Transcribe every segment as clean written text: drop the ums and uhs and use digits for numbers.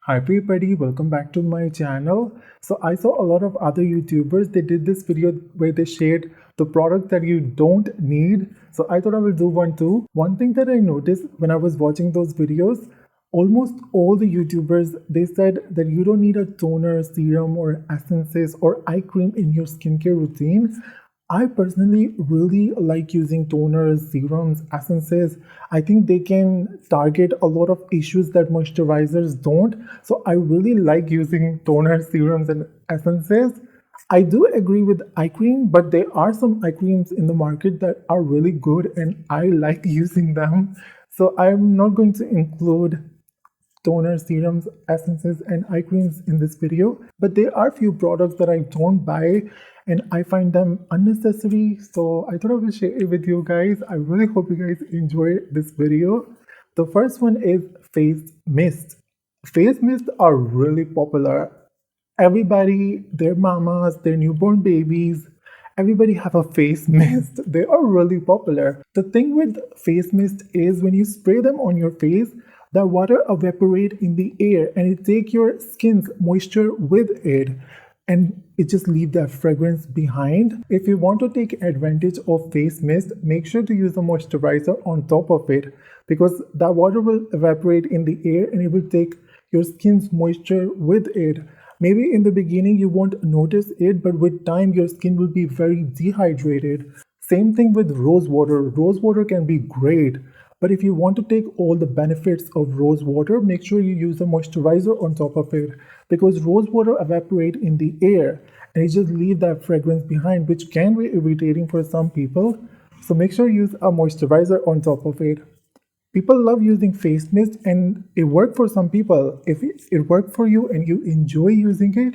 Hi everybody, welcome back to my channel. So I saw a lot of other YouTubers, they did this video where they shared the products that you don't need. So I thought I will do one too. One thing that I noticed when I was watching those videos, almost all the YouTubers, they said that you don't need a toner, serum or essences or eye cream in your skincare routine. I personally really like using toners, serums, essences. I think they can target a lot of issues that moisturizers don't. So I really like using toners, serums, and essences. I do agree with eye cream, but there are some eye creams in the market that are really good and I like using them. So I'm not going to include toner, serums, essences, and eye creams in this video. But there are few products that I don't buy and I find them unnecessary. So I thought I would share it with you guys. I really hope you guys enjoy this video. The first one is face mist. Face mists are really popular. Everybody, their mamas, their newborn babies, everybody have a face mist. They are really popular. The thing with face mist is when you spray them on your face, the water evaporate in the air and it take your skin's moisture with it and it just leave that fragrance behind. If you want to take advantage of face mist, make sure to use a moisturizer on top of it because that water will evaporate in the air and it will take your skin's moisture with it. Maybe in the beginning you won't notice it, but with time your skin will be very dehydrated. Same thing with rose water. Rose water can be great, but if you want to take all the benefits of rose water, make sure you use a moisturizer on top of it because rose water evaporate in the air and it just leave that fragrance behind, which can be irritating for some people. So make sure you use a moisturizer on top of it. People love using face mist and it worked for some people. If it worked for you and you enjoy using it,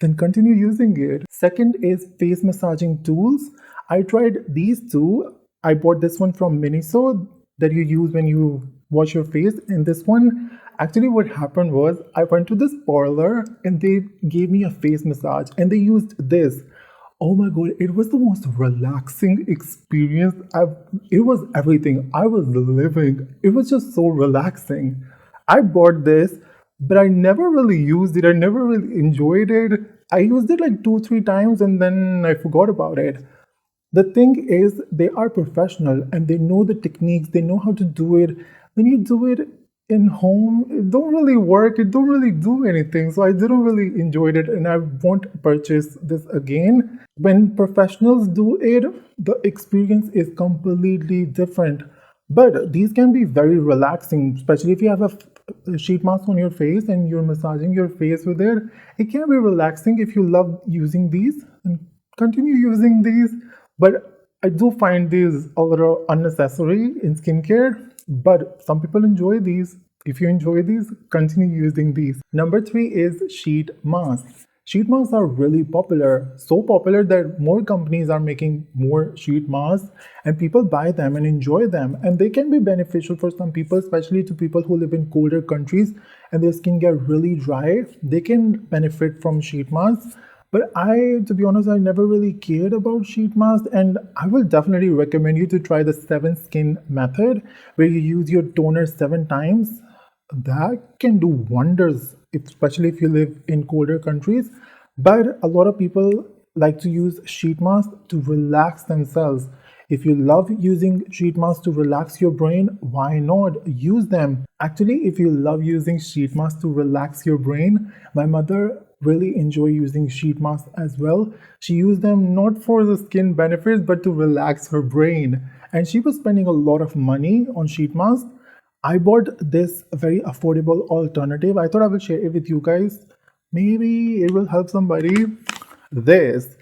then continue using it. Second is face massaging tools. I tried these two. I bought this one from Miniso that you use when you wash your face. And this one, actually what happened was I went to this parlor and they gave me a face massage and they used this. Oh my god, it was the most relaxing experience. It was everything. I was living. It was just so relaxing. I bought this, but I never really used it. I never really enjoyed it. I used it like two, three times and then I forgot about it. The thing is, they are professional and they know the techniques, they know how to do it. When you do it in home, it don't really work, it don't really do anything. So I didn't really enjoy it and I won't purchase this again. When professionals do it, the experience is completely different. But these can be very relaxing, especially if you have a sheet mask on your face and you're massaging your face with it. It can be relaxing if you love using these and continue using these. But I do find these a little unnecessary in skincare. But some people enjoy these. If you enjoy these, continue using these. Number three is sheet masks. Sheet masks are really popular, so popular that more companies are making more sheet masks and people buy them and enjoy them. And they can be beneficial for some people, especially to people who live in colder countries and their skin get really dry. They can benefit from sheet masks. But to be honest, I never really cared about sheet masks, and I will definitely recommend you to try the 7 skin method where you use your toner 7 times. That can do wonders, especially if you live in colder countries. But a lot of people like to use sheet masks to relax themselves. If you love using sheet masks to relax your brain, why not use them? Actually, if you love using sheet masks to relax your brain, my mother really enjoy using sheet masks as well. She used them not for the skin benefits but to relax her brain. And she was spending a lot of money on sheet masks. I bought this very affordable alternative. I thought I will share it with you guys. Maybe it will help somebody. This.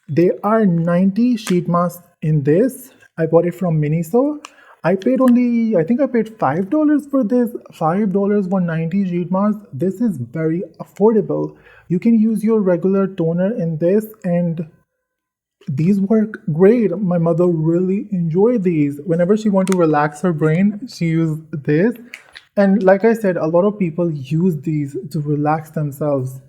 There are 90 sheet masks in this. I bought it from Miniso. I paid only, I think I paid $5 for this. $5 for 90 sheet masks. This is very affordable. You can use your regular toner in this and these work great. My mother really enjoyed these. Whenever she want to relax her brain, she used this. And like I said, a lot of people use these to relax themselves.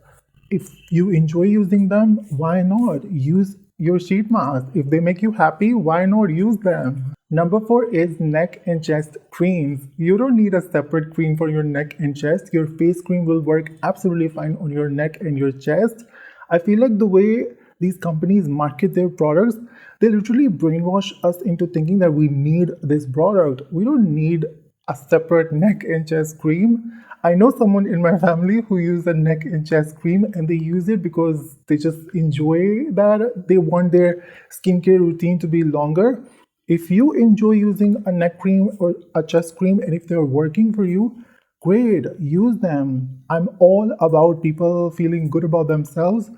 If you enjoy using them, why not use your sheet mask? If they make you happy, why not use them? Number four is neck and chest creams. You don't need a separate cream for your neck and chest. Your face cream will work absolutely fine on your neck and your chest. I feel like the way these companies market their products, they literally brainwash us into thinking that we need this product. We don't need a separate neck and chest cream. I know someone in my family who use a neck and chest cream, and they use it because they just enjoy that. They want their skincare routine to be longer. If you enjoy using a neck cream or a chest cream, and if they're working for you, great, use them. I'm all about people feeling good about themselves.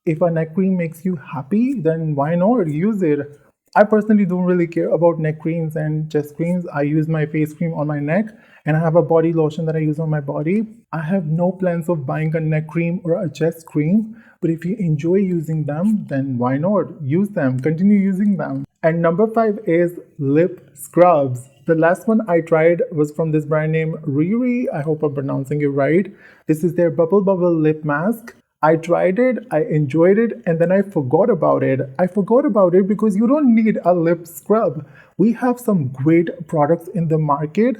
If a neck cream makes you happy, then why not use it? I personally don't really care about neck creams and chest creams. I use my face cream on my neck, and I have a body lotion that I use on my body. I have no plans of buying a neck cream or a chest cream, but if you enjoy using them, then why not use them? Continue using them. And number five is lip scrubs. The last one I tried was from this brand name Riri. I hope I'm pronouncing it right. This is their Bubble Bubble Lip Mask. I tried it, I enjoyed it, and then I forgot about it. I forgot about it because you don't need a lip scrub. We have some great products in the market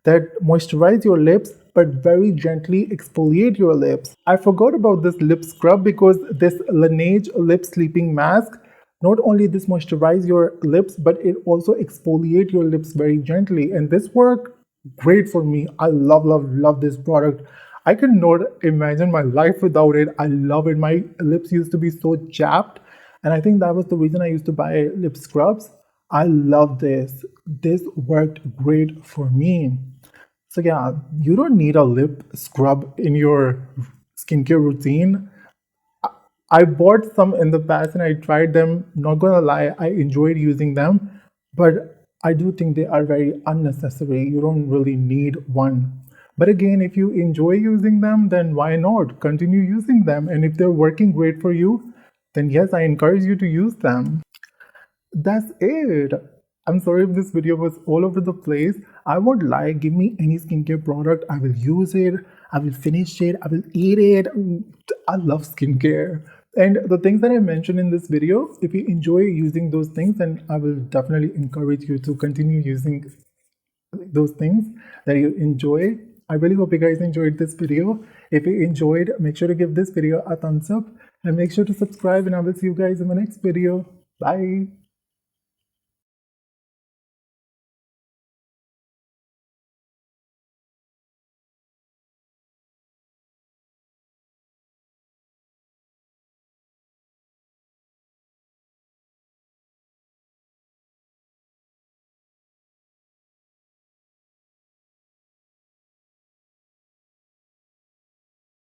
that moisturize your lips but very gently exfoliate your lips. I forgot about this lip scrub because this Laneige lip sleeping mask, not only this moisturize your lips, but it also exfoliate your lips very gently. And this worked great for me. I love this product. I cannot imagine my life without it. I love it. My lips used to be so chapped, and I think that was the reason I used to buy lip scrubs. I love this. This worked great for me. So yeah, you don't need a lip scrub in your skincare routine. I bought some in the past and I tried them. Not gonna lie, I enjoyed using them, but I do think they are very unnecessary. You don't really need one. But again, if you enjoy using them, then why not continue using them? And if they're working great for you, then yes, I encourage you to use them. That's it. I'm sorry if this video was all over the place. I won't lie, give me any skincare product. I will use it, I will finish it, I will eat it. I love skincare. And the things that I mentioned in this video, if you enjoy using those things, then I will definitely encourage you to continue using those things that you enjoy. I really hope you guys enjoyed this video. If you enjoyed, make sure to give this video a thumbs up and make sure to subscribe, and I will see you guys in the next video. Bye.